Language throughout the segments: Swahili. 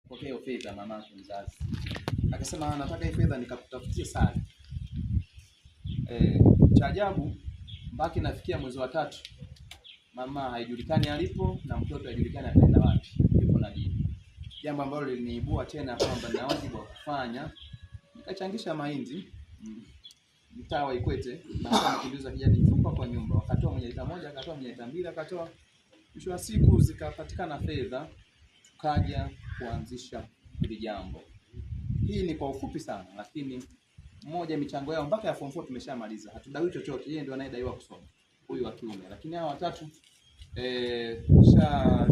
pokea hiyo fedha mama mzazi. Akasema nataka hii fedha nikakutafutie sare. Cha ajabu mpaka nafikia mwezi wa 3 mama haijulikani alipo na mtoto haijulikani ataenda wapi. Yuko na bibi. Jambo ambalo liliniibua tena kwamba na wajibu wa kufanya. Nikachangisha mahindi mtaa wa Ikwete na kama mapinduzi kijani mfuko kwa nyumba. Wakatoa mwenye lita moja, akatoa mwenye lita mbili, akatoa. Mwisho wa siku zikapatikana fedha, tukaja kuanzisha hili jambo. Hii ni kwa ufupi sana, lakini mmoja michango yao mpaka ya form 4 tumeshamaliza. Hatudai chochote, yeye ndio anayedaiwa kusoma. Huyu wa kiume. Lakini hao watatu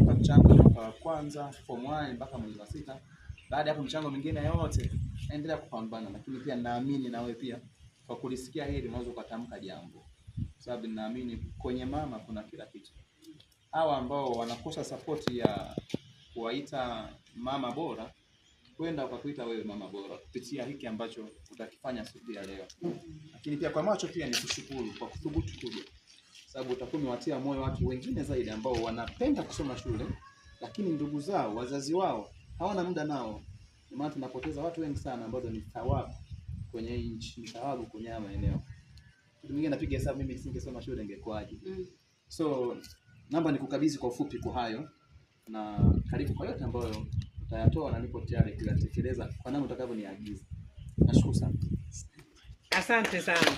kwa mchango mwaka wa kwanza form 1 mpaka mwezi wa 6. Baada ya hapo mchango mwingine yote endelea kupambana, lakini pia naamini na wewe pia kwa kulisikia hili unaweza kutamka jambo. Sababu naamini kwenye mama kuna kila kitu. Hawa ambao wanakosa support ya kuwaita mama bora, kwenda kukuita wewe mama bora kupitia hiki ambacho utakifanya siku ya leo. Lakini pia kwa macho pia ni kushukuru kwa kuthubutu kuja. Sababu utakuwa umewatia moyo watu wengine zaidi ambao wanapenda kusoma shule, lakini ndugu zao, wazazi wao hawana muda nao. Maana tunapoteza watu wengi sana ambao ni thawabu kwenye nchi, ni thawabu kwenye maeneo. Mtu mwingine anapiga hesabu, mimi nisingesoma shule ingekuaje? So namba nikukabidhi kwa ufupi kwa hayo, na karibu kwa yote ambayo utayatoa na nipo tayari kuyatekeleza kwa namna utakavyoniagiza. Nashukuru sana. Asante sana.